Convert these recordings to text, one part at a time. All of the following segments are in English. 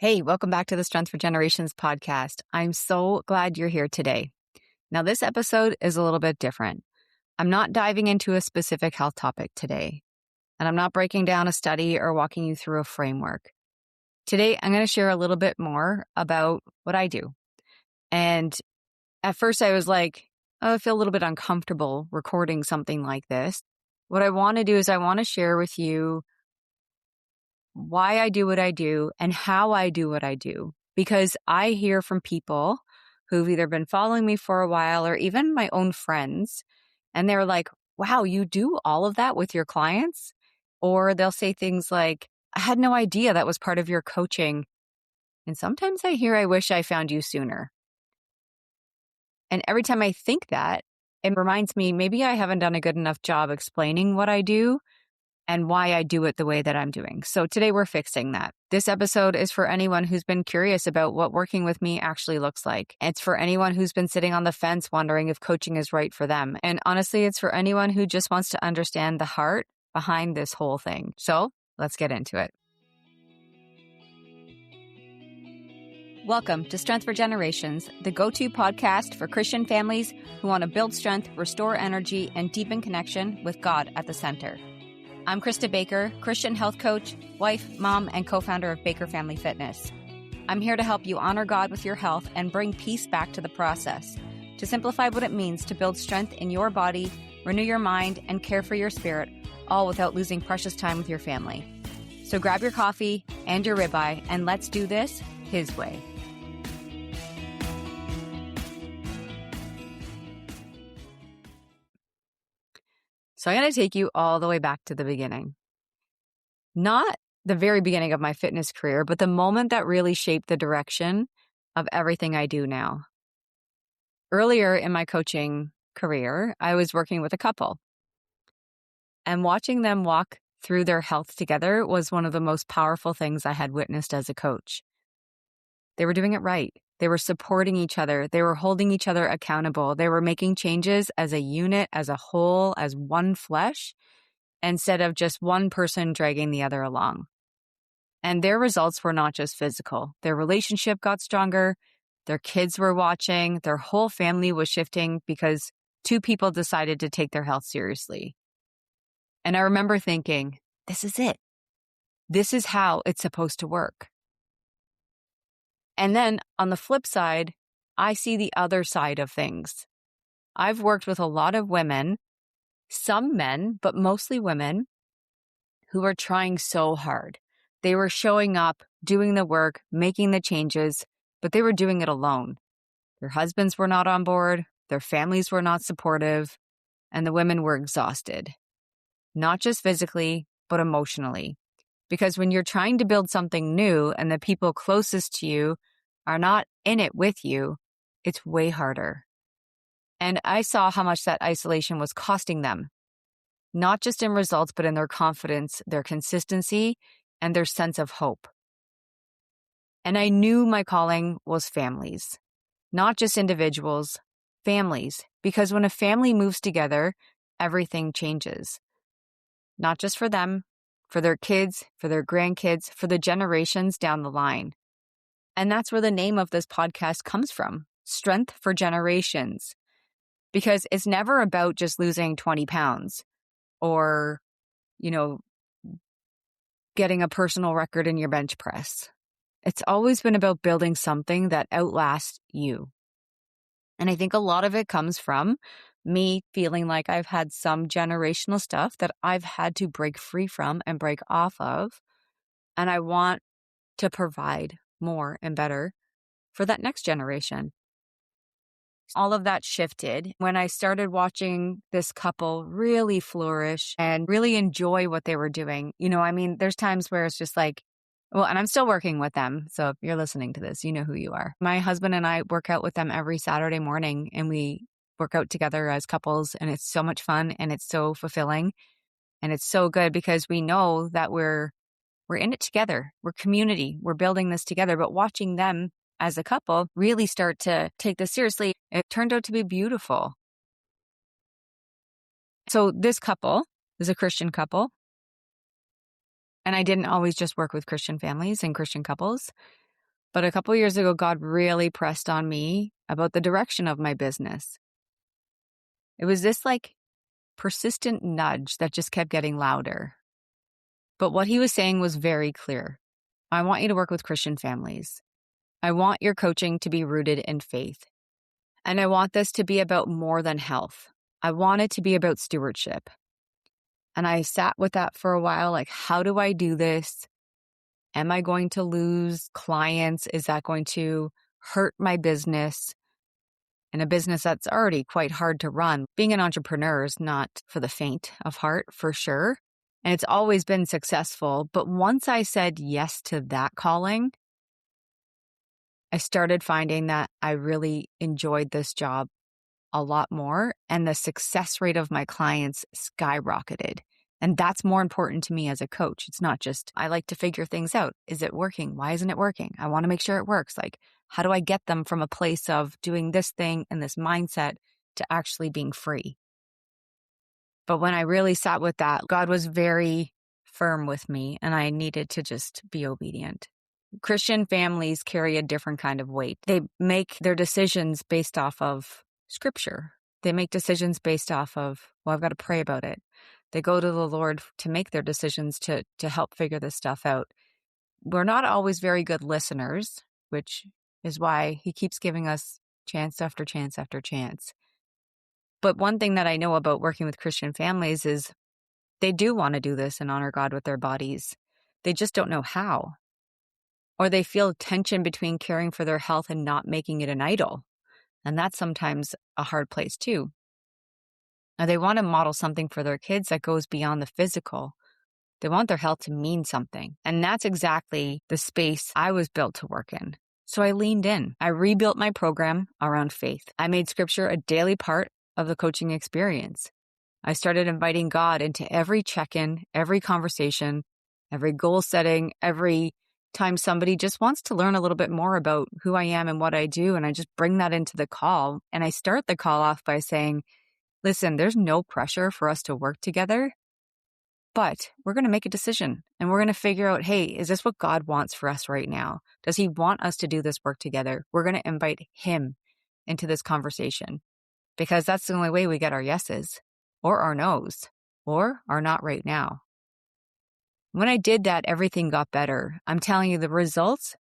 Hey, welcome back to the Strength for Generations podcast. I'm so glad you're here today. Now, this episode is a little bit different. I'm not diving into a specific health topic today, and I'm not breaking down a study or walking you through a framework. Today, I'm going to share a little bit more about what I do. And at first, I was like, I feel a little bit uncomfortable recording something like this. What I want to do is I want to share with you why I do what I do and how I do what I do. Because I hear from people who've either been following me for a while or even my own friends, and they're like, wow, you do all of that with your clients? Or they'll say things like, I had no idea that was part of your coaching. And sometimes I hear, I wish I found you sooner. And every time I think that, it reminds me, maybe I haven't done a good enough job explaining what I do and why I do it the way that I'm doing. So today we're fixing that. This episode is for anyone who's been curious about what working with me actually looks like. It's for anyone who's been sitting on the fence wondering if coaching is right for them. And honestly, it's for anyone who just wants to understand the heart behind this whole thing. So let's get into it. Welcome to Strength for Generations, the go-to podcast for Christian families who want to build strength, restore energy, and deepen connection with God at the center. I'm Christa Baker, Christian health coach, wife, mom, and co-founder of Baker Family Fitness. I'm here to help you honor God with your health and bring peace back to the process, to simplify what it means to build strength in your body, renew your mind, and care for your spirit, all without losing precious time with your family. So grab your coffee and your ribeye, and let's do this His way. So I'm going to take you all the way back to the beginning. Not the very beginning of my fitness career, but the moment that really shaped the direction of everything I do now. Earlier in my coaching career, I was working with a couple. And watching them walk through their health together was one of the most powerful things I had witnessed as a coach. They were doing it right. They were supporting each other. They were holding each other accountable. They were making changes as a unit, as a whole, as one flesh, instead of just one person dragging the other along. And their results were not just physical. Their relationship got stronger. Their kids were watching. Their whole family was shifting because two people decided to take their health seriously. And I remember thinking, this is it. This is how it's supposed to work. And then on the flip side, I see the other side of things. I've worked with a lot of women, some men, but mostly women, who are trying so hard. They were showing up, doing the work, making the changes, but they were doing it alone. Their husbands were not on board, their families were not supportive, and the women were exhausted. Not just physically, but emotionally. Because when you're trying to build something new and the people closest to you are not in it with you, it's way harder. And I saw how much that isolation was costing them, not just in results, but in their confidence, their consistency, and their sense of hope. And I knew my calling was families, not just individuals, families, because when a family moves together, everything changes. Not just for them, for their kids, for their grandkids, for the generations down the line. And that's where the name of this podcast comes from, Strength for Generations. Because it's never about just losing 20 pounds or, getting a personal record in your bench press. It's always been about building something that outlasts you. And I think a lot of it comes from me feeling like I've had some generational stuff that I've had to break free from and break off of. And I want to provide more and better for that next generation. All of that shifted when I started watching this couple really flourish and really enjoy what they were doing. There's times where it's just like, and I'm still working with them. So if you're listening to this, you know who you are. My husband and I work out with them every Saturday morning, and we work out together as couples, and it's so much fun and it's so fulfilling and it's so good because we know that we're in it together. We're community. We're building this together. But watching them as a couple really start to take this seriously, it turned out to be beautiful. So this couple is a Christian couple. And I didn't always just work with Christian families and Christian couples. But a couple years ago, God really pressed on me about the direction of my business. It was this persistent nudge that just kept getting louder. But what he was saying was very clear. I want you to work with Christian families. I want your coaching to be rooted in faith. And I want this to be about more than health. I want it to be about stewardship. And I sat with that for a while, how do I do this? Am I going to lose clients? Is that going to hurt my business? And a business that's already quite hard to run. Being an entrepreneur is not for the faint of heart, for sure. And it's always been successful. But once I said yes to that calling, I started finding that I really enjoyed this job a lot more, and the success rate of my clients skyrocketed. And that's more important to me as a coach. It's not just, I like to figure things out. Is it working? Why isn't it working? I want to make sure it works. How do I get them from a place of doing this thing and this mindset to actually being free? But when I really sat with that, God was very firm with me, and I needed to just be obedient. Christian families carry a different kind of weight. They make their decisions based off of Scripture. They make decisions based off of, I've got to pray about it. They go to the Lord to make their decisions to help figure this stuff out. We're not always very good listeners, which is why he keeps giving us chance after chance after chance. But one thing that I know about working with Christian families is they do want to do this and honor God with their bodies. They just don't know how. Or they feel tension between caring for their health and not making it an idol. And that's sometimes a hard place too. Now, they want to model something for their kids that goes beyond the physical. They want their health to mean something. And that's exactly the space I was built to work in. So I leaned in. I rebuilt my program around faith. I made Scripture a daily part of the coaching experience. I started inviting God into every check-in, every conversation, every goal setting, every time somebody just wants to learn a little bit more about who I am and what I do. And I just bring that into the call. And I start the call off by saying, listen, there's no pressure for us to work together, but we're going to make a decision and we're going to figure out, hey, is this what God wants for us right now? Does he want us to do this work together? We're going to invite him into this conversation because that's the only way we get our yeses or our nos or our not right now. When I did that, everything got better. I'm telling you, the results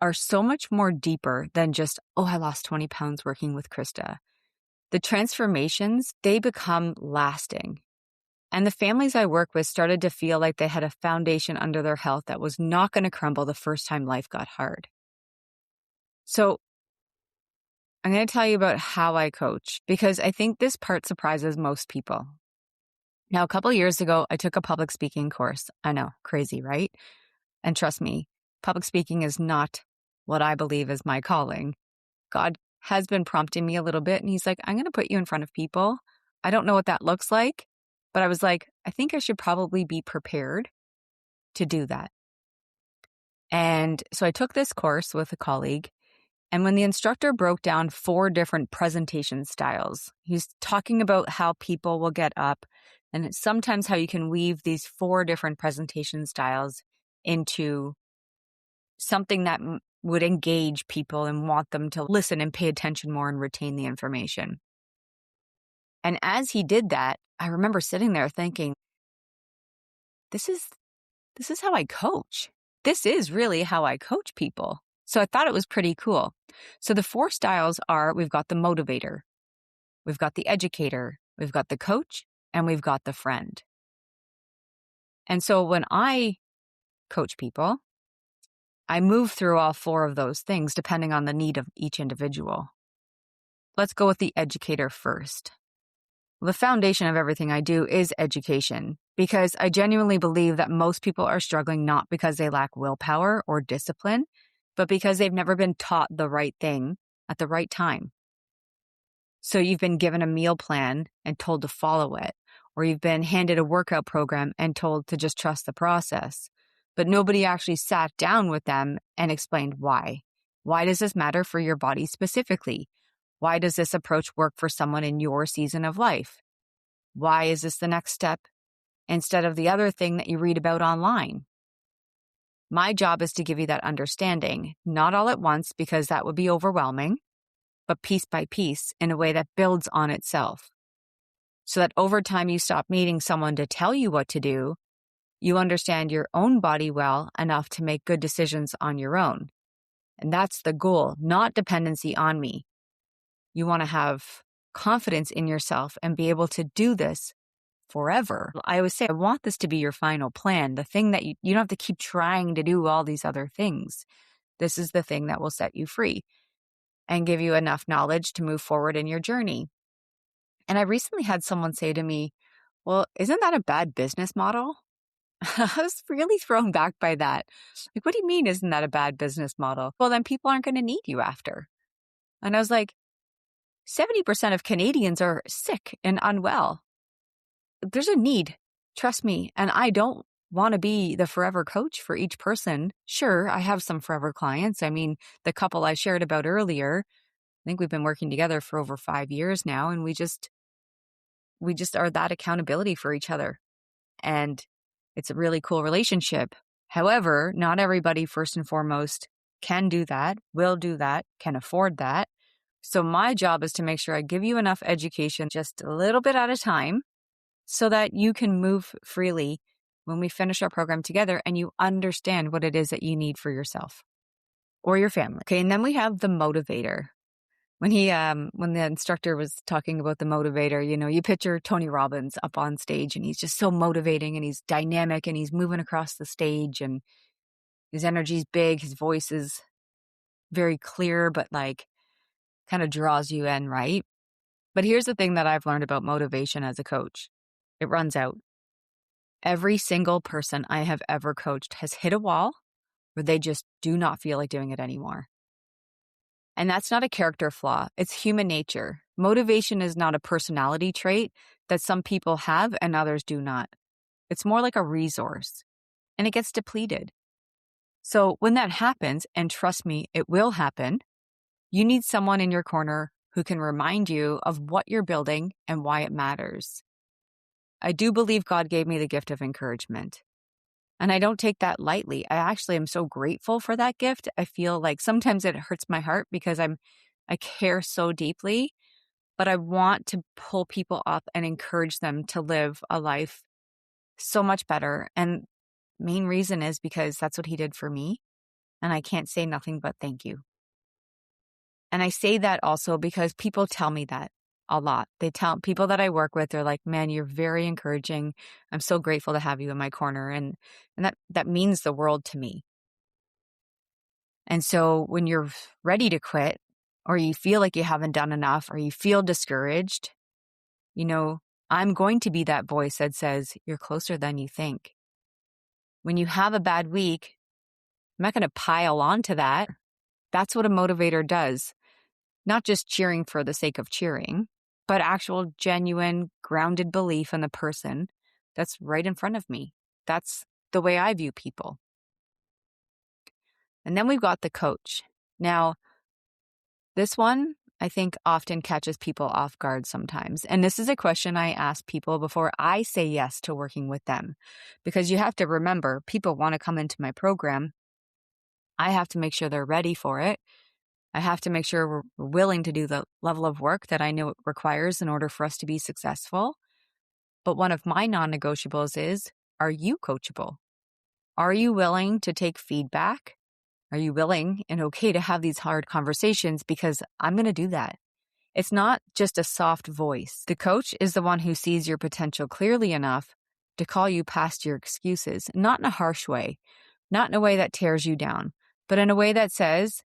are so much more deeper than just, I lost 20 pounds working with Christa. The transformations, they become lasting. And the families I work with started to feel like they had a foundation under their health that was not going to crumble the first time life got hard. So I'm going to tell you about how I coach because I think this part surprises most people. Now, a couple years ago, I took a public speaking course. I know, crazy, right? And trust me, public speaking is not what I believe is my calling. God has been prompting me a little bit, and he's like, I'm going to put you in front of people. I don't know what that looks like, but I was like, I think I should probably be prepared to do that. And so I took this course with a colleague, and when the instructor broke down 4 different presentation styles, he's talking about how people will get up and sometimes how you can weave these 4 different presentation styles into something that would engage people and want them to listen and pay attention more and retain the information. And as he did that, I remember sitting there thinking, this is how I coach. This is really how I coach people. So I thought it was pretty cool. So the 4 styles are, we've got the motivator, we've got the educator, we've got the coach, and we've got the friend. And so when I coach people, I move through all 4 of those things depending on the need of each individual. Let's go with the educator first. The foundation of everything I do is education because I genuinely believe that most people are struggling not because they lack willpower or discipline, but because they've never been taught the right thing at the right time. So you've been given a meal plan and told to follow it, or you've been handed a workout program and told to just trust the process. But nobody actually sat down with them and explained why. Why does this matter for your body specifically? Why does this approach work for someone in your season of life? Why is this the next step instead of the other thing that you read about online? My job is to give you that understanding, not all at once because that would be overwhelming, but piece by piece in a way that builds on itself. So that over time you stop needing someone to tell you what to do. You understand your own body well enough to make good decisions on your own. And that's the goal, not dependency on me. You want to have confidence in yourself and be able to do this forever. I always say, I want this to be your final plan, the thing that you don't have to keep trying to do all these other things. This is the thing that will set you free and give you enough knowledge to move forward in your journey. And I recently had someone say to me, well, isn't that a bad business model? I was really thrown back by that. Like, what do you mean, isn't that a bad business model? Well, then people aren't going to need you after. And I was like, 70% of Canadians are sick and unwell. There's a need, trust me. And I don't want to be the forever coach for each person. Sure, I have some forever clients. I mean, the couple I shared about earlier, I think we've been working together for over 5 years now, and we just are that accountability for each other. And it's a really cool relationship. However, not everybody, first and foremost, can do that, will do that, can afford that. So my job is to make sure I give you enough education just a little bit at a time so that you can move freely when we finish our program together and you understand what it is that you need for yourself or your family. Okay, and then we have the motivator. When the instructor was talking about the motivator, you picture Tony Robbins up on stage and he's just so motivating and he's dynamic and he's moving across the stage and his energy's big, his voice is very clear, but like kind of draws you in, right? But here's the thing that I've learned about motivation as a coach. It runs out. Every single person I have ever coached has hit a wall where they just do not feel like doing it anymore. And that's not a character flaw. It's human nature. Motivation is not a personality trait that some people have and others do not. It's more like a resource, and it gets depleted. So when that happens, and trust me, it will happen, you need someone in your corner who can remind you of what you're building and why it matters. I do believe God gave me the gift of encouragement. And I don't take that lightly. I actually am so grateful for that gift. I feel like sometimes it hurts my heart because I care so deeply, but I want to pull people up and encourage them to live a life so much better. And main reason is because that's what he did for me. And I can't say nothing but thank you. And I say that also because people tell me that a lot. They tell people that I work with, they're like, man, you're very encouraging. I'm so grateful to have you in my corner. And that means the world to me. And so when you're ready to quit, or you feel like you haven't done enough, or you feel discouraged, I'm going to be that voice that says, you're closer than you think. When you have a bad week, I'm not going to pile on to that. That's what a motivator does. Not just cheering for the sake of cheering, but actual, genuine, grounded belief in the person that's right in front of me. That's the way I view people. And then we've got the coach. Now, this one, I think, often catches people off guard sometimes. And this is a question I ask people before I say yes to working with them. Because you have to remember, people want to come into my program. I have to make sure they're ready for it. I have to make sure we're willing to do the level of work that I know it requires in order for us to be successful. But one of my non-negotiables is, are you coachable? Are you willing to take feedback? Are you willing and okay to have these hard conversations? Because I'm going to do that. It's not just a soft voice. The coach is the one who sees your potential clearly enough to call you past your excuses, not in a harsh way, not in a way that tears you down, but in a way that says,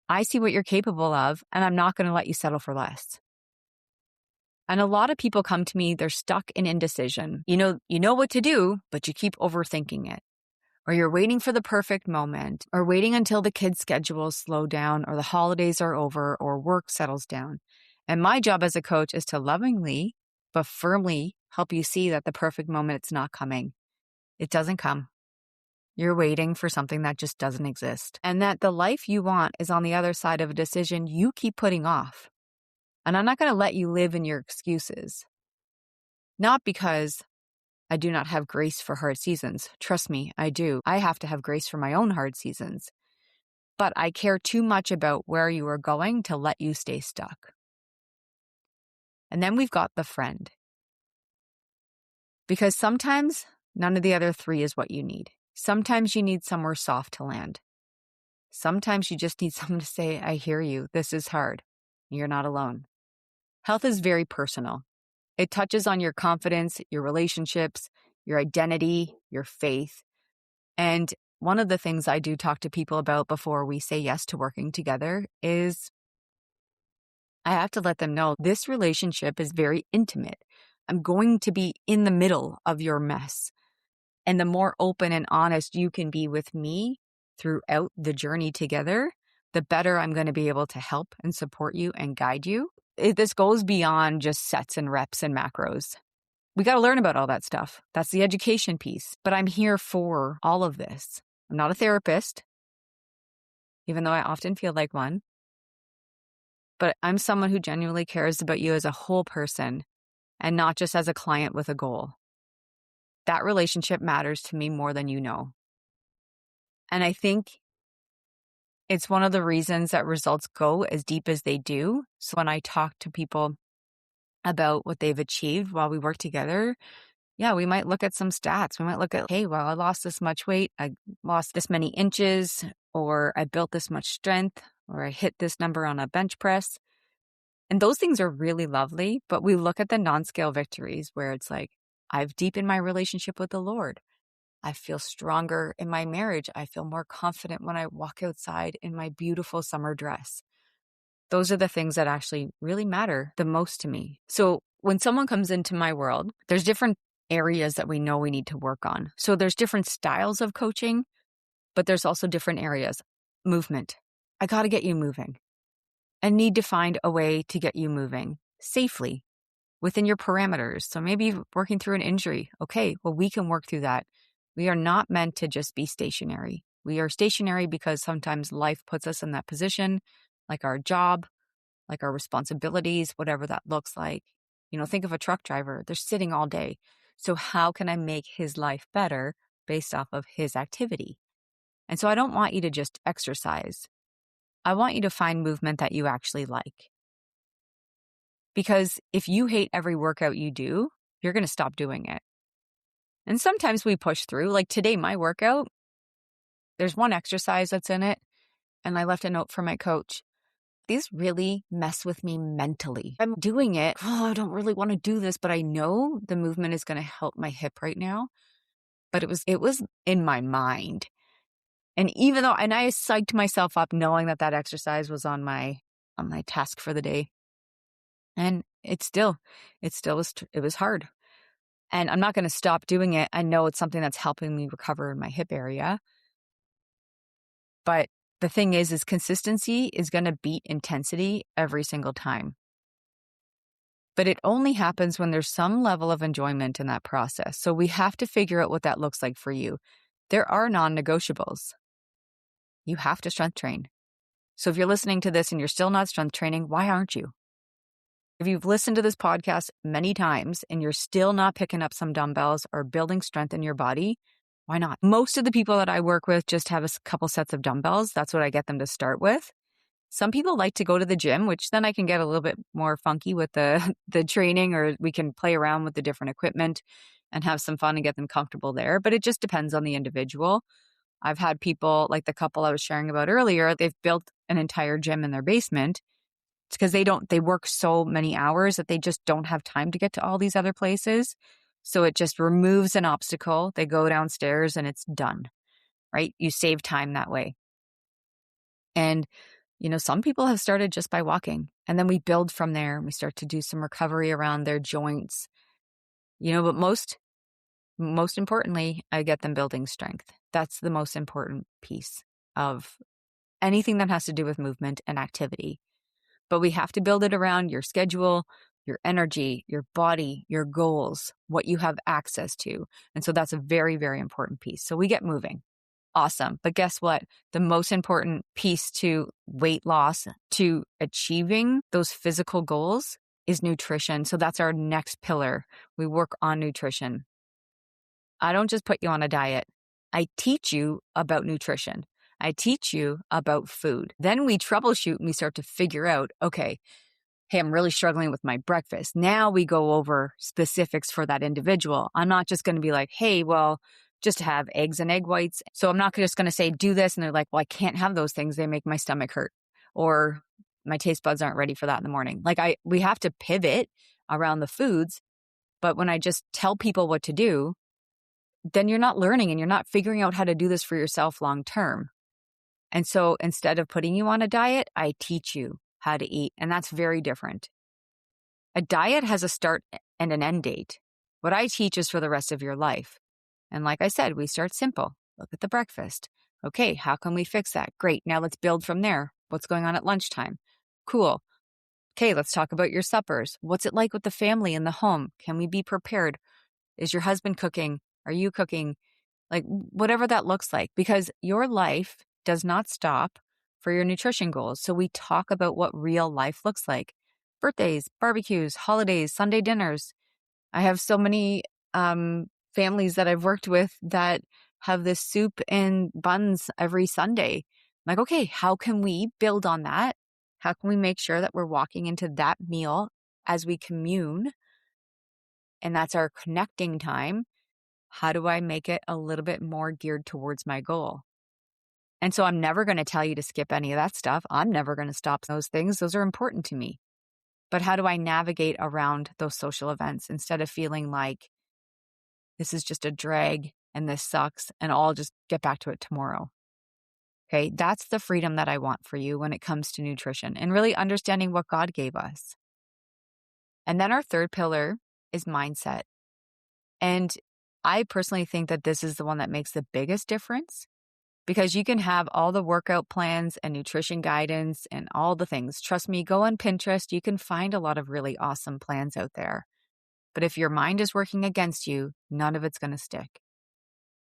I see what you're capable of, and I'm not going to let you settle for less. And a lot of people come to me, they're stuck in indecision. You know what to do, but you keep overthinking it. Or you're waiting for the perfect moment, or waiting until the kids' schedules slow down, or the holidays are over, or work settles down. And my job as a coach is to lovingly, but firmly help you see that the perfect moment is not coming. It doesn't come. You're waiting for something that just doesn't exist. And that the life you want is on the other side of a decision you keep putting off. And I'm not going to let you live in your excuses. Not because I do not have grace for hard seasons. Trust me, I do. I have to have grace for my own hard seasons. But I care too much about where you are going to let you stay stuck. And then we've got the friend. Because sometimes none of the other three is what you need. Sometimes you need somewhere soft to land. Sometimes you just need someone to say, I hear you. This is hard. You're not alone. Health is very personal. It touches on your confidence, your relationships, your identity, your faith. And one of the things I do talk to people about before we say yes to working together is I have to let them know this relationship is very intimate. I'm going to be in the middle of your mess. And the more open and honest you can be with me throughout the journey together, the better I'm going to be able to help and support you and guide you. This goes beyond just sets and reps and macros. We got to learn about all that stuff. That's the education piece. But I'm here for all of this. I'm not a therapist, even though I often feel like one. But I'm someone who genuinely cares about you as a whole person and not just as a client with a goal. That relationship matters to me more than you know. And I think it's one of the reasons that results go as deep as they do. So when I talk to people about what they've achieved while we work together, yeah, we might look at some stats. We might look at, hey, well, I lost this much weight. I lost this many inches, or I built this much strength, or I hit this number on a bench press. And those things are really lovely. But we look at the non-scale victories where it's like, I've deepened my relationship with the Lord. I feel stronger in my marriage. I feel more confident when I walk outside in my beautiful summer dress. Those are the things that actually really matter the most to me. So when someone comes into my world, there's different areas that we know we need to work on. So there's different styles of coaching, but there's also different areas. Movement. I got to get you moving. I need to find a way to get you moving safely within your parameters. So maybe you're working through an injury. Okay, well, we can work through that. We are not meant to just be stationary. We are stationary because sometimes life puts us in that position, like our job, like our responsibilities, whatever that looks like. Think of a truck driver. They're sitting all day. So how can I make his life better based off of his activity? And so I don't want you to just exercise. I want you to find movement that you actually like. Because if you hate every workout you do, you're going to stop doing it. And sometimes we push through. Like today, my workout, there's one exercise that's in it, and I left a note for my coach. These really mess with me mentally. I'm doing it. Oh, I don't really want to do this, but I know the movement is going to help my hip right now. But it was in my mind. And I psyched myself up knowing that exercise was on my task for the day. And it was hard. And I'm not going to stop doing it. I know it's something that's helping me recover in my hip area. But the thing is consistency is going to beat intensity every single time. But it only happens when there's some level of enjoyment in that process. So we have to figure out what that looks like for you. There are non-negotiables. You have to strength train. So if you're listening to this and you're still not strength training, why aren't you? If you've listened to this podcast many times and you're still not picking up some dumbbells or building strength in your body, why not? Most of the people that I work with just have a couple sets of dumbbells. That's what I get them to start with. Some people like to go to the gym, which then I can get a little bit more funky with the training, or we can play around with the different equipment and have some fun and get them comfortable there. But it just depends on the individual. I've had people like the couple I was sharing about earlier, they've built an entire gym in their basement. It's because they work so many hours that they just don't have time to get to all these other places. So it just removes an obstacle. They go downstairs and it's done, right? You save time that way. And, some people have started just by walking, and then we build from there and we start to do some recovery around their joints, but most importantly, I get them building strength. That's the most important piece of anything that has to do with movement and activity. But we have to build it around your schedule, your energy, your body, your goals, what you have access to. And so that's a very, very important piece. So we get moving. Awesome. But guess what? The most important piece to weight loss, to achieving those physical goals, is nutrition. So that's our next pillar. We work on nutrition. I don't just put you on a diet. I teach you about nutrition. I teach you about food. Then we troubleshoot and we start to figure out, okay, hey, I'm really struggling with my breakfast. Now we go over specifics for that individual. I'm not just going to be like, hey, well, just have eggs and egg whites. So I'm not just going to say, do this. And they're like, well, I can't have those things. They make my stomach hurt. Or my taste buds aren't ready for that in the morning. We have to pivot around the foods. But when I just tell people what to do, then you're not learning and you're not figuring out how to do this for yourself long term. And so instead of putting you on a diet, I teach you how to eat. And that's very different. A diet has a start and an end date. What I teach is for the rest of your life. And like I said, we start simple. Look at the breakfast. Okay, how can we fix that? Great. Now let's build from there. What's going on at lunchtime? Cool. Okay, let's talk about your suppers. What's it like with the family in the home? Can we be prepared? Is your husband cooking? Are you cooking? Like whatever that looks like, because your life does not stop for your nutrition goals. So we talk about what real life looks like. Birthdays, barbecues, holidays, Sunday dinners. I have so many families that I've worked with that have this soup and buns every Sunday. I'm like, okay, how can we build on that? How can we make sure that we're walking into that meal as we commune? And that's our connecting time. How do I make it a little bit more geared towards my goal? And so I'm never going to tell you to skip any of that stuff. I'm never going to stop those things. Those are important to me. But how do I navigate around those social events instead of feeling like this is just a drag and this sucks and I'll just get back to it tomorrow? Okay, that's the freedom that I want for you when it comes to nutrition and really understanding what God gave us. And then our third pillar is mindset. And I personally think that this is the one that makes the biggest difference, because you can have all the workout plans and nutrition guidance and all the things. Trust me, go on Pinterest. You can find a lot of really awesome plans out there. But if your mind is working against you, none of it's going to stick.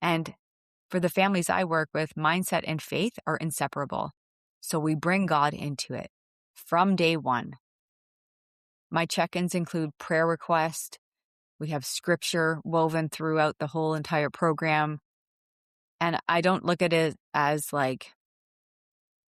And for the families I work with, mindset and faith are inseparable. So we bring God into it from day one. My check-ins include prayer requests. We have scripture woven throughout the whole entire program. And I don't look at it as like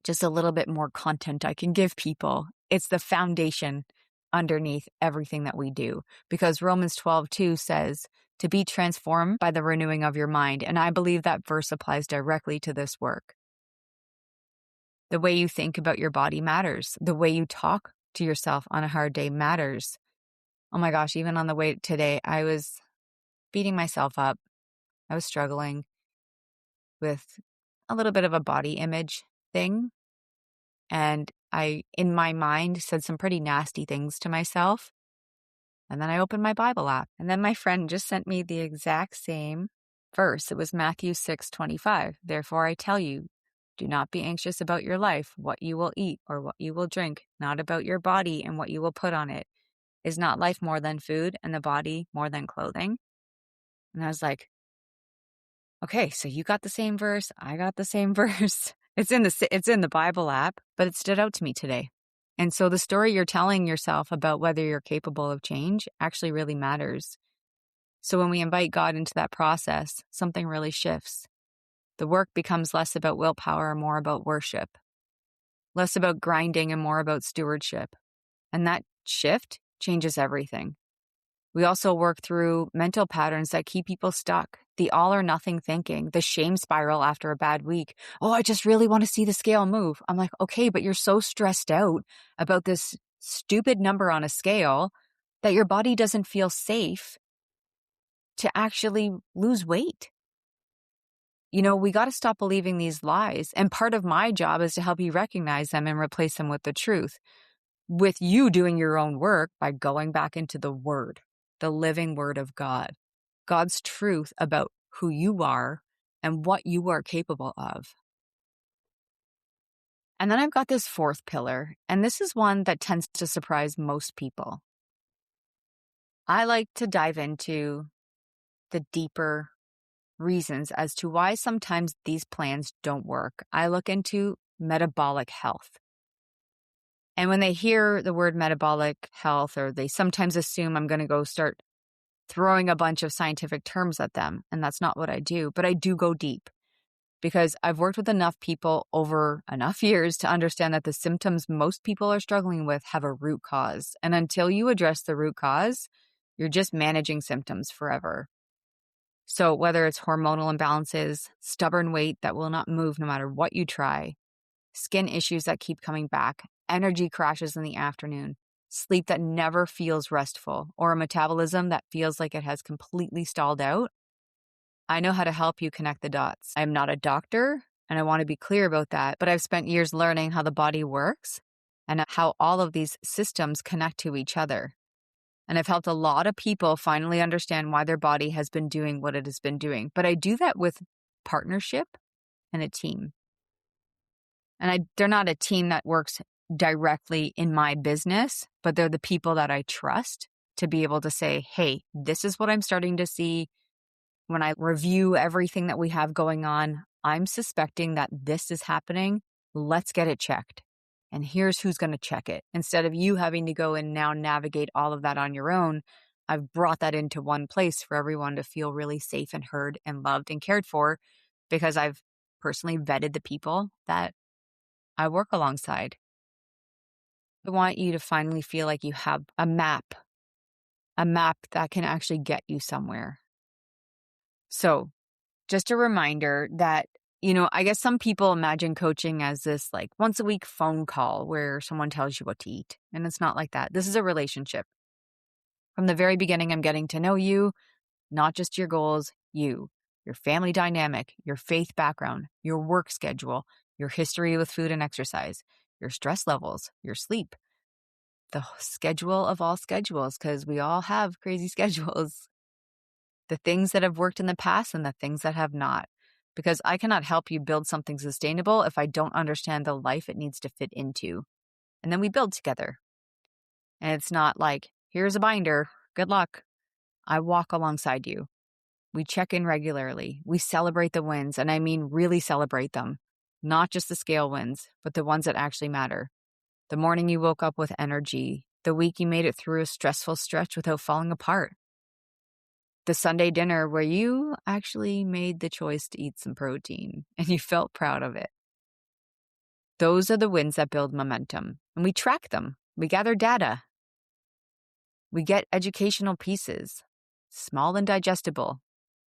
just a little bit more content I can give people. It's the foundation underneath everything that we do. Because Romans 12:2 says to be transformed by the renewing of your mind. And I believe that verse applies directly to this work. The way you think about your body matters. The way you talk to yourself on a hard day matters. Oh my gosh, even on the way today, I was beating myself up. I was struggling with a little bit of a body image thing. And I, in my mind, said some pretty nasty things to myself. And then I opened my Bible app. And then my friend just sent me the exact same verse. It was Matthew 6:25. Therefore I tell you, do not be anxious about your life, what you will eat or what you will drink, not about your body and what you will put on it. Is not life more than food and the body more than clothing? And I was like, okay, so you got the same verse. I got the same verse. It's in the Bible app, but it stood out to me today. And so the story you're telling yourself about whether you're capable of change actually really matters. So when we invite God into that process, something really shifts. The work becomes less about willpower and more about worship, less about grinding and more about stewardship. And that shift changes everything. We also work through mental patterns that keep people stuck. The all or nothing thinking, the shame spiral after a bad week. Oh, I just really want to see the scale move. I'm like, okay, but you're so stressed out about this stupid number on a scale that your body doesn't feel safe to actually lose weight. You know, we got to stop believing these lies. And part of my job is to help you recognize them and replace them with the truth. With you doing your own work by going back into the Word, the living Word of God, God's truth about who you are and what you are capable of. And then I've got this fourth pillar, and this is one that tends to surprise most people. I like to dive into the deeper reasons as to why sometimes these plans don't work. I look into metabolic health. And when they hear the word metabolic health, or they sometimes assume I'm going to go start throwing a bunch of scientific terms at them. And that's not what I do, but I do go deep because I've worked with enough people over enough years to understand that the symptoms most people are struggling with have a root cause. And until you address the root cause, you're just managing symptoms forever. So whether it's hormonal imbalances, stubborn weight that will not move no matter what you try, skin issues that keep coming back, energy crashes in the afternoon, sleep that never feels restful, or a metabolism that feels like it has completely stalled out, I know how to help you connect the dots. I'm not a doctor, and I want to be clear about that, but I've spent years learning how the body works and how all of these systems connect to each other. And I've helped a lot of people finally understand why their body has been doing what it has been doing. But I do that with partnership and a team. And they're not a team that works directly in my business, but they're the people that I trust to be able to say, hey, this is what I'm starting to see. When I review everything that we have going on, I'm suspecting that this is happening. Let's get it checked. And here's who's going to check it. Instead of you having to go and now navigate all of that on your own, I've brought that into one place for everyone to feel really safe and heard and loved and cared for because I've personally vetted the people that I work alongside. I want you to finally feel like you have a map that can actually get you somewhere. So just a reminder that, I guess some people imagine coaching as this like once a week phone call where someone tells you what to eat. And it's not like that. This is a relationship. From the very beginning, I'm getting to know you, not just your goals, your family dynamic, your faith background, your work schedule, your history with food and exercise, your stress levels, your sleep, the schedule of all schedules, because we all have crazy schedules. The things that have worked in the past and the things that have not. Because I cannot help you build something sustainable if I don't understand the life it needs to fit into. And then we build together. And it's not like, here's a binder, good luck. I walk alongside you. We check in regularly. We celebrate the wins, and I mean really celebrate them. Not just the scale wins, but the ones that actually matter. The morning you woke up with energy. The week you made it through a stressful stretch without falling apart. The Sunday dinner where you actually made the choice to eat some protein and you felt proud of it. Those are the wins that build momentum, and we track them. We gather data. We get educational pieces, small and digestible,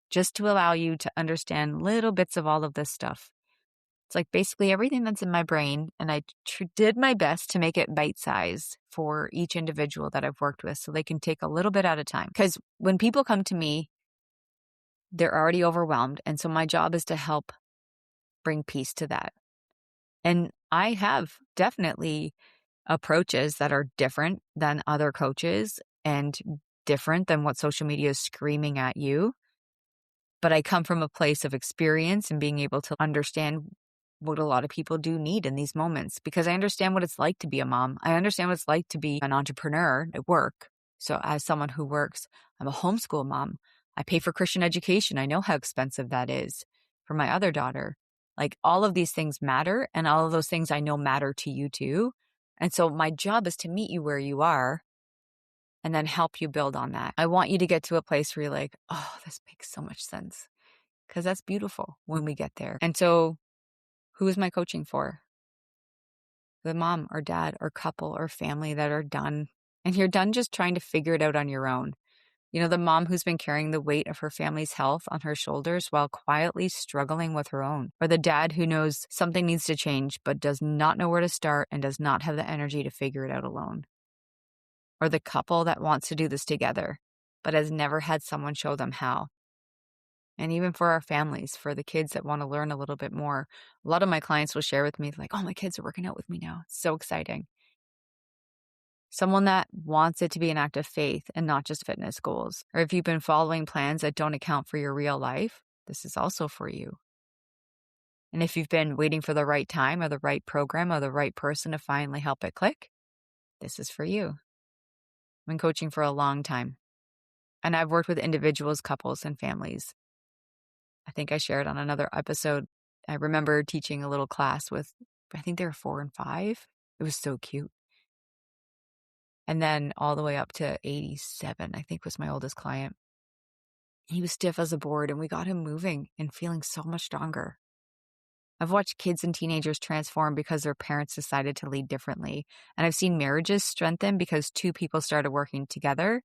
just to allow you to understand little bits of all of this stuff. It's like basically everything that's in my brain, and I did my best to make it bite-sized for each individual that I've worked with so they can take a little bit at a time. Because when people come to me, they're already overwhelmed, and so my job is to help bring peace to that. And I have definitely approaches that are different than other coaches and different than what social media is screaming at you. But I come from a place of experience and being able to understand what a lot of people do need in these moments, because I understand what it's like to be a mom. I understand what it's like to be an entrepreneur at work. So as someone who works, I'm a homeschool mom. I pay for Christian education. I know how expensive that is for my other daughter. Like all of these things matter, and all of those things I know matter to you too. And so my job is to meet you where you are and then help you build on that. I want you to get to a place where you're like, oh, this makes so much sense, because that's beautiful when we get there. And so who is my coaching for? The mom or dad or couple or family that are done. And you're done just trying to figure it out on your own. The mom who's been carrying the weight of her family's health on her shoulders while quietly struggling with her own. Or the dad who knows something needs to change but does not know where to start and does not have the energy to figure it out alone. Or the couple that wants to do this together but has never had someone show them how. And even for our families, for the kids that want to learn a little bit more. A lot of my clients will share with me like, oh, my kids are working out with me now. It's so exciting. Someone that wants it to be an act of faith and not just fitness goals. Or if you've been following plans that don't account for your real life, this is also for you. And if you've been waiting for the right time or the right program or the right person to finally help it click, this is for you. I've been coaching for a long time. And I've worked with individuals, couples, and families. I think I shared on another episode, I remember teaching a little class with, I think they were 4 and 5. It was so cute. And then all the way up to 87, I think was my oldest client. He was stiff as a board, and we got him moving and feeling so much stronger. I've watched kids and teenagers transform because their parents decided to lead differently. And I've seen marriages strengthen because two people started working together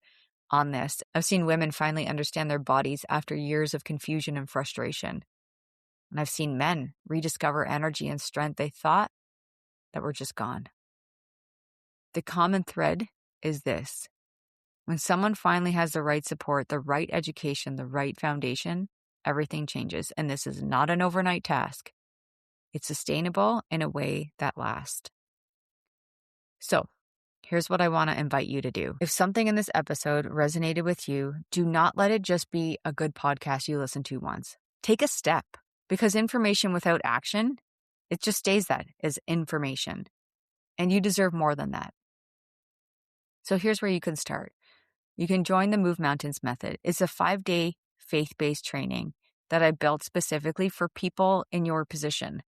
on this. I've seen women finally understand their bodies after years of confusion and frustration. And I've seen men rediscover energy and strength they thought that were just gone. The common thread is this. When someone finally has the right support, the right education, the right foundation, everything changes. And this is not an overnight task. It's sustainable in a way that lasts. So, here's what I want to invite you to do. If something in this episode resonated with you, do not let it just be a good podcast you listen to once. Take a step, because information without action, it just stays that as information. And you deserve more than that. So here's where you can start. You can join the Move Mountains method. It's a 5-day faith-based training that I built specifically for people in your position.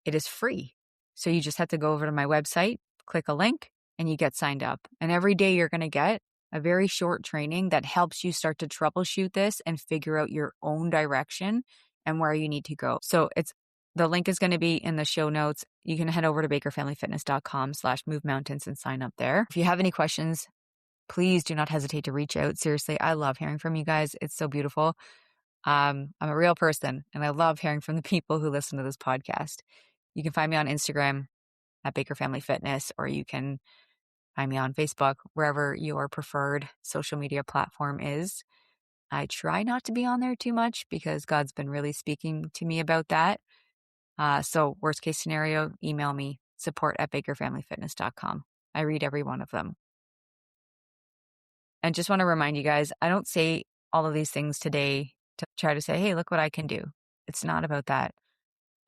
It is free. So you just have to go over to my website, click a link, and you get signed up. And every day you're going to get a very short training that helps you start to troubleshoot this and figure out your own direction and where you need to go. So the link is going to be in the show notes. You can head over to bakerfamilyfitness.com/movemountains and sign up there. If you have any questions, please do not hesitate to reach out. Seriously, I love hearing from you guys. It's so beautiful. I'm a real person, and I love hearing from the people who listen to this podcast. You can find me on Instagram at Baker Family Fitness, or you can find me on Facebook, wherever your preferred social media platform is. I try not to be on there too much because God's been really speaking to me about that. So worst case scenario, email me, support@bakerfamilyfitness.com. I read every one of them. And just want to remind you guys, I don't say all of these things today to try to say, hey, look what I can do. It's not about that.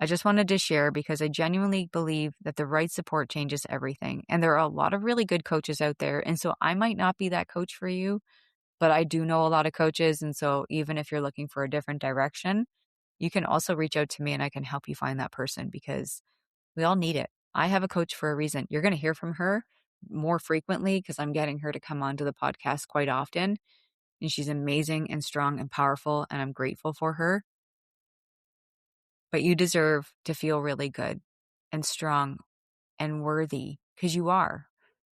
I just wanted to share because I genuinely believe that the right support changes everything. And there are a lot of really good coaches out there. And so I might not be that coach for you, but I do know a lot of coaches. And so even if you're looking for a different direction, you can also reach out to me and I can help you find that person because we all need it. I have a coach for a reason. You're going to hear from her more frequently because I'm getting her to come onto the podcast quite often. And she's amazing and strong and powerful, and I'm grateful for her. But you deserve to feel really good and strong and worthy because you are.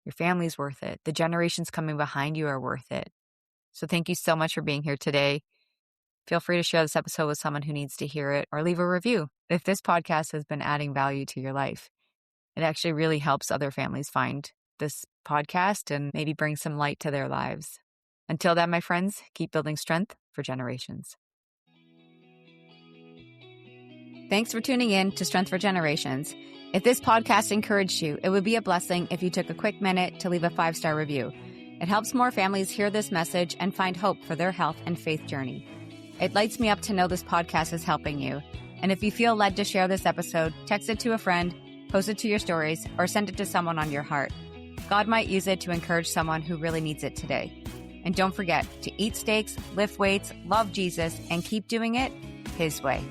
Your family's worth it. The generations coming behind you are worth it. So thank you so much for being here today. Feel free to share this episode with someone who needs to hear it or leave a review if this podcast has been adding value to your life. It actually really helps other families find this podcast and maybe bring some light to their lives. Until then, my friends, keep building strength for generations. Thanks for tuning in to Strength for Generations. If this podcast encouraged you, it would be a blessing if you took a quick minute to leave a 5-star review. It helps more families hear this message and find hope for their health and faith journey. It lights me up to know this podcast is helping you. And if you feel led to share this episode, text it to a friend, post it to your stories, or send it to someone on your heart. God might use it to encourage someone who really needs it today. And don't forget to eat steaks, lift weights, love Jesus, and keep doing it His way.